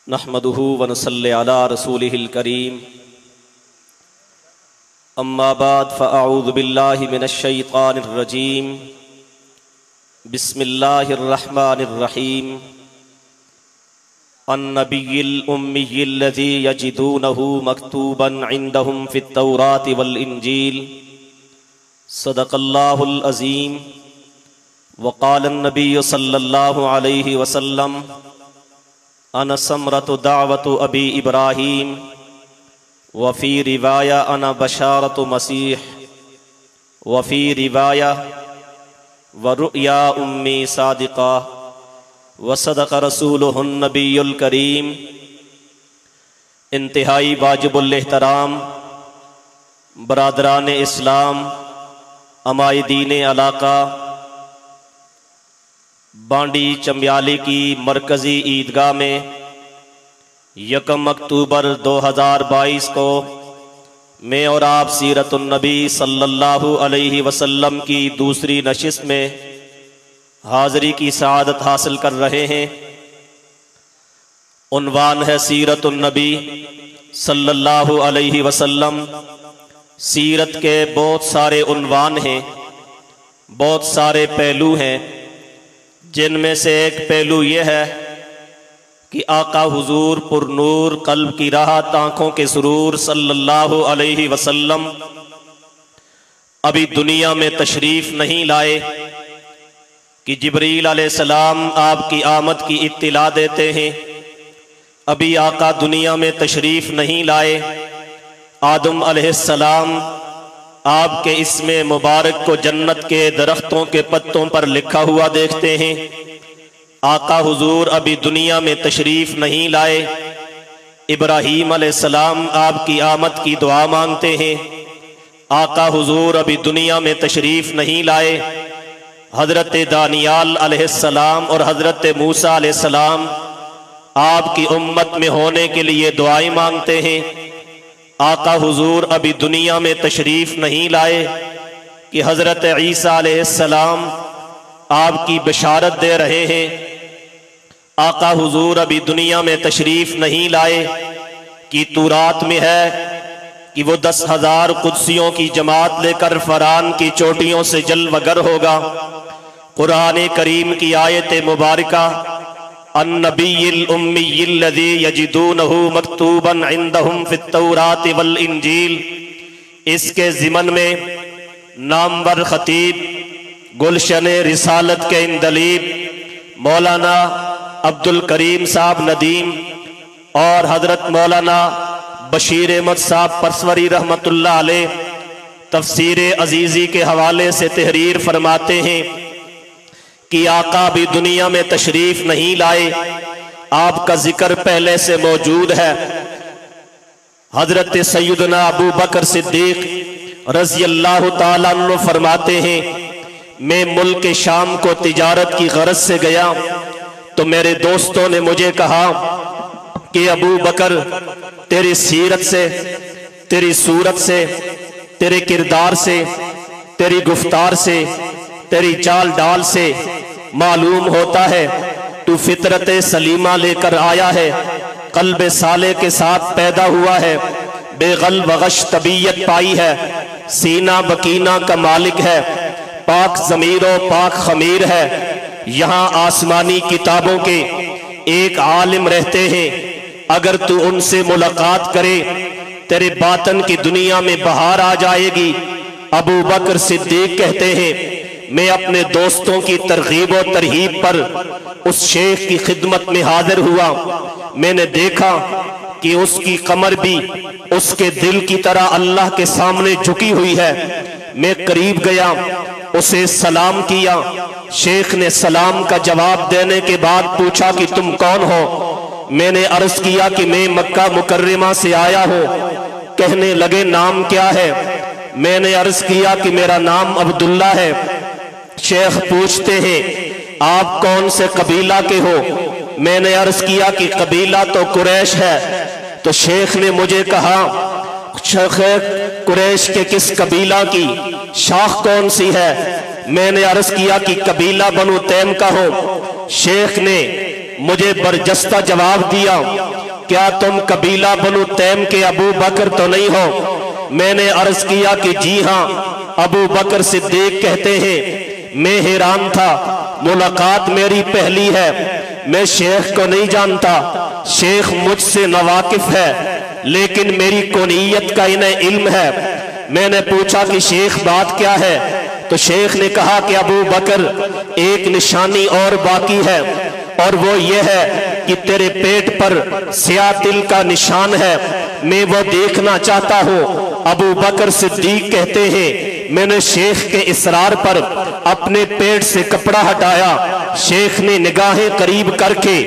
नहमदुहु व नसल्ली अला रसूलिहिल करीम। अम्मा बाद फ़अऊज़ु बिल्लाहि मिनश शैतानिर रजीम। बिस्मिल्लाहिर रहमानिर रहीम। अन्नबिय्यिल उम्मिय्यिल लज़ी यजिदूनहु मक्तूबन इंदहुम फित तौराति वल इंजील। सदक़ल्लाहुल अज़ीम। वक़ालन नबिय्यु सल्लल्लाहु अलैहि वसल्लम अना समरतु दावतु अबी इब्राहीम वफ़ी रिवाया अना बशारतु मसीह वफ़ी रिवाया व रुया उम्मी सादिक़ा व सदक़ रसूलुहुन नबियुल करीम। इंतहाई वाजिबुल एहतराम बरादरान इस्लाम, अमायदीन इलाका बांडी चम्याली की मरकज़ी ईदगाह में 1 अक्टूबर 2022 को मैं और आप सीरतुन नबी सल्लल्लाहु अलैहि वसल्लम की दूसरी नशिस्त में हाज़री की सआदत हासिल कर रहे हैं। उन्वान है सीरतुन नबी सल्लल्लाहु अलैहि वसल्लम। सीरत के बहुत सारे उन्वान हैं, बहुत सारे पहलू हैं, जिनमें से एक पहलू यह है कि आका हुजूर पुरनूर कल्ब की राहत आँखों के सुरूर सल्लल्लाहु अलैहि वसल्लम अभी दुनिया में तशरीफ नहीं लाए कि जिब्रील अलैहिस्सलाम आपकी आमद की इत्तिला देते हैं। अभी आका दुनिया में तशरीफ नहीं लाए। आदम अलैहिस्सलाम आपके इसमें मुबारक को जन्नत के दरख्तों के पत्तों पर लिखा हुआ देखते हैं। आका हुजूर अभी दुनिया में तशरीफ नहीं लाए। इब्राहीम अलैहिस्सलाम आपकी आमद की दुआ मांगते हैं। आका हुजूर अभी दुनिया में तशरीफ नहीं लाए। हजरत दानियाल अलैहिस्सलाम और हजरत मूसा अलैहिस्सलाम आपकी उम्मत में होने के लिए दुआएं मांगते हैं। आका हुजूर अभी दुनिया में तशरीफ नहीं लाए कि हजरत ईसा अलैहिस्सलाम आपकी बशारत दे रहे हैं। आका हुजूर अभी दुनिया में तशरीफ नहीं लाए कि तौरात में है कि वो 10,000 कुदसियों की जमात लेकर फरान की चोटियों से जलवगर होगा। कुरान करीम की आयत मुबारका अन्नबिय्यिल उम्मिय्यिल लज़ी यजिदूनहु मक्तूबन इंदहुम फित तौराति वल इंजील, इसके ज़िमन में नामवर खतीब गुलशन रिसालत के इंदलीब मौलाना अब्दुल करीम साहब नदीम और हजरत मौलाना बशीर अहमद साहब परसवरी रहमतुल्लाह अलैह तफसीर अजीज़ी के हवाले से तहरीर फरमाते हैं कि आका भी दुनिया में तशरीफ नहीं लाए। आपका जिक्र पहले से मौजूद है। हजरत सैयदना अबू बकर सिद्दीक रज़ी अल्लाह ताला अन्हु फरमाते हैं, मैं मुल्क शाम को तिजारत की गरज से गया तो मेरे दोस्तों ने मुझे कहा कि अबू बकर, तेरी सीरत से, तेरी सूरत से, तेरे किरदार से, तेरी गुफ्तार से, तेरी चाल डाल से मालूम होता है तू फितरत सलीमा लेकर आया है, कल्ब साले के साथ पैदा हुआ है, बेगल वगश तबीयत पाई है, सीना बकीना का मालिक है, पाक ज़मीरो पाक खमीर है। यहाँ आसमानी किताबों के एक आलिम रहते हैं, अगर तू उनसे मुलाकात करे तेरे बातन की दुनिया में बहार आ जाएगी। अबू बकर सिद्दीक कहते हैं, मैं अपने दोस्तों की तरगीब और तरहीब पर उस शेख की खिदमत में हाजिर हुआ। मैंने देखा कि उसकी कमर भी उसके दिल की तरह अल्लाह के सामने झुकी हुई है। मैं करीब गया, उसे सलाम किया। शेख ने सलाम का जवाब देने के बाद पूछा कि तुम कौन हो? मैंने अर्ज किया कि मैं मक्का मुकर्रमा से आया हूँ। कहने लगे नाम क्या है? मैंने अर्ज किया कि मेरा नाम अब्दुल्ला है। शेख पूछते हैं आप कौन से कबीला के हो? मैंने अर्ज किया कि कबीला तो कुरैश है। तो शेख ने मुझे कहा शेख कुरैश के किस कबीला की शाख कौन सी है? मैंने अर्ज किया कि कबीला बनु तैम का हो। शेख ने मुझे बरजस्ता जवाब दिया क्या तुम कबीला बनु तैम के अबू बकर तो नहीं हो? मैंने अर्ज किया कि जी हाँ। अबू बकर सिद्दीक कहते हैं मैं हैरान था, मुलाकात मेरी पहली है, मैं शेख को नहीं जानता, शेख मुझसे नवाकिफ है, लेकिन मेरी कुनियत का इन्हें इल्म है। मैंने पूछा कि शेख बात क्या है? तो शेख ने कहा कि अबू बकर एक निशानी और बाकी है, और वो ये है कि तेरे पेट पर स्याह तिल का निशान है, मैं वो देखना चाहता हूँ। अबू बकर सिद्दीक कहते हैं मैंने शेख के इसरार पर अपने पेट से कपड़ा हटाया, शेख ने निगाहें करीब करके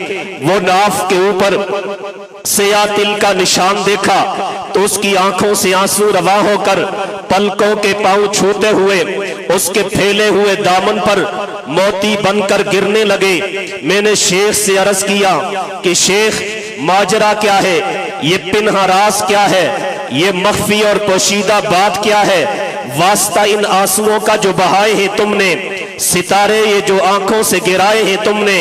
वो नाफ के ऊपर स्याह तिल का निशान देखा तो उसकी आंखों से आंसू रवा होकर पलकों के पांव छूते हुए उसके फैले हुए दामन पर मोती बनकर गिरने लगे। मैंने शेख से अर्ज किया कि शेख माजरा क्या है, ये पिनहरास क्या है, ये मख्फी और पोशीदा बात क्या है? वास्ता इन आंसुओं का जो बहाए हैं तुमने, सितारे ये जो आंखों से गिराए हैं तुमने,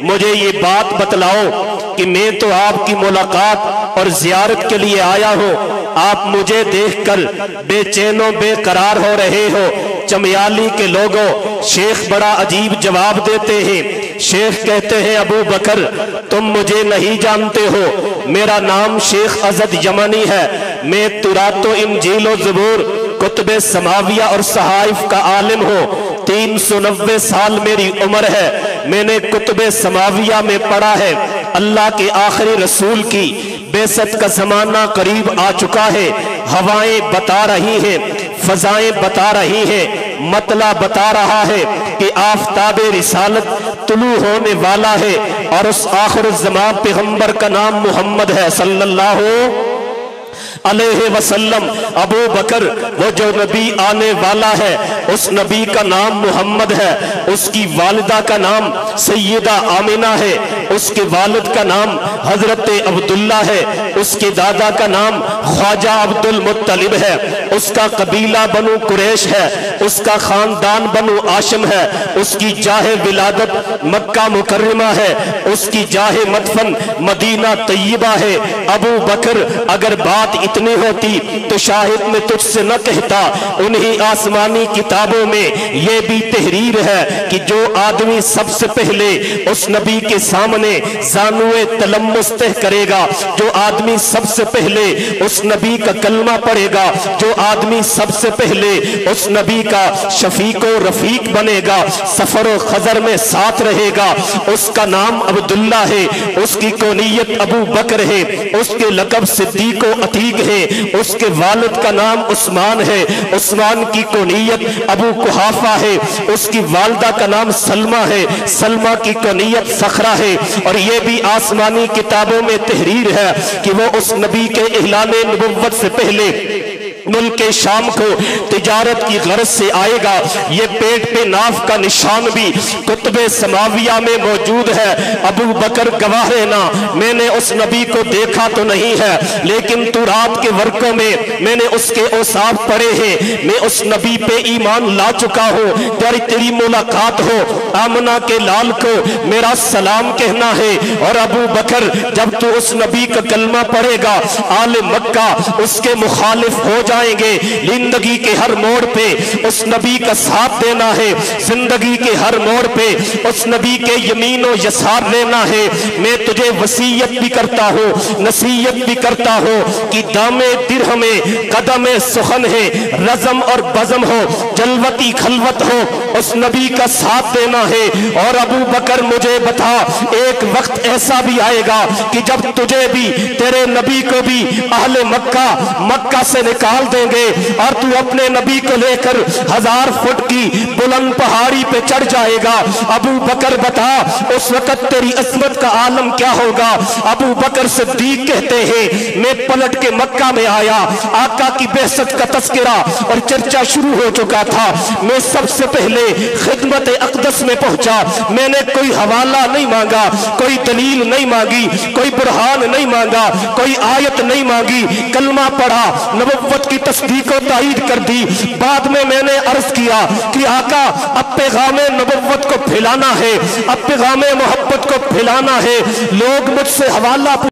मुझे ये बात बतलाओ कि मैं तो आपकी मुलाकात और जियारत के लिए आया हूँ, आप मुझे देखकर बेचैनो बेकरार हो रहे हो। चमियाली के लोगों, शेख बड़ा अजीब जवाब देते हैं। शेख कहते हैं अबू बकर तुम मुझे नहीं जानते हो, मेरा नाम शेख अजद यमनी है, मैं तुरातो इंजील ज़बूर कुतुब समाविया और सहाइफ का आलिम हूँ। 390 साल मेरी उम्र है, मैंने कुतुब समाविया में पढ़ा है अल्लाह के आखिरी रसूल की बेसत का जमाना करीब आ चुका है। हवाएं बता रही हैं, फजाएं बता रही हैं, मतला बता रहा है कि आफताबे रिसालत तुलू होने वाला है और उस आखिर ज़मान पैगंबर का नाम मोहम्मद है सल्लल्लाहु अलैहि वसल्लम। अबू बकर वो जो नबी आने वाला है उस नबी का नाम मोहम्मद है, उसकी वालिदा का नाम सैयदा आमिना है, उसके वालिद का नाम हजरत अब्दुल्ला है, उसके दादा का नाम ख्वाजा अब्दुल मुत्तलिब है, उसका कबीला बनु कुरैश है, उसका खानदान बनु आशिम है, उसकी जाहे विलादत मक्का मुकर्रमा है, उसकी जाहे मदफन मदीना तैयबा है। अबू बकर अगर बात इतनी होती तो शाहिद में तुझसे न कहता, उन्हीं आसमानी किताबों में ये भी तहरीर है कि जो आदमी सबसे पहले उस नबी के सामने जानुए तलम्मुस तह करेगा, जो आदमी सबसे पहले उस नबी का कलमा पढ़ेगा, जो आदमी सबसे पहले उस नबी का शफीको रफीक बनेगा, सफर खजर में साथ रहेगा, उसका नाम अब्दुल्ला है, उसकी कुनियत अबू बकर है, उसके लक़ब सिद्दीको अतीक है, उसके वालिद का नाम उस्मान है, उस्मान की कुनियत अबू कुहाफा है, उसकी वालिदा का नाम सलमा है, सलमा की कुनियत सखरा है। और ये भी आसमानी किताबों में तहरीर है कि वो उस नबी के इहलाने नबुव्वत से पहले मुल्क शाम को तिजारत की गरज से आएगा। ये पेट पे नाफ का निशान भी कुतुबे समाविया में मौजूद है। अबू बकर गवाह रहना, मैंने उस नबी को देखा तो नहीं है, लेकिन तू रात के वर्कों में मैंने उसके औसाफ पढ़े हैं, मैं उस नबी पे ईमान ला चुका हूँ। तेरी मुलाकात हो, आमना के लाल को मेरा सलाम कहना है। और अबू बकर जब तू उस नबी का कलमा पढ़ेगा, आले मक्का उसके मुखालिफ हो जाएंगे। जिंदगी के हर मोड़ पे उस नबी का साथ देना है, जिंदगी के हर मोड़ पे उस नबी के यमीन और यसार लेना है। मैं तुझे वसीयत भी करता हूँ, नसीहत भी करता हूँ कि दामे दिरहमे कदमे सुखन है, रज़म और बज़म हो, जलवती खलवत हो, उस नबी का साथ देना है। और अबू बकर मुझे बता, एक वक्त ऐसा भी आएगा कि जब तुझे भी तेरे नबी को भी अहले मक्का से निकाल देंगे और तू अपने नबी को लेकर 1000 फुट की बुलंद पहाड़ी पे चढ़ जाएगा। अबू बकर बता, उस वक्त तेरी अस्मत का आलम क्या होगा। अबू बकर सिद्दीक कहते हैं, मैं पलट के मक्का में आया, आका की बेहसत का तस्करा और चर्चा शुरू हो चुका था। मैं सबसे पहले खिदमत अक़दस में पहुंचा, मैंने कोई हवाला नहीं मांगा, कोई दलील नहीं मांगी, कोई बुरहान नहीं मांगा, कोई आयत नहीं मांगी, कलमा पढ़ा, नबुव्वत की तस्दीक और ताईद कर दी। बाद में मैंने अर्ज किया कि आका अब पैगामे नबुव्वत को फैलाना है, अब पैगामे मोहब्बत को फैलाना है। लोग मुझसे हवाला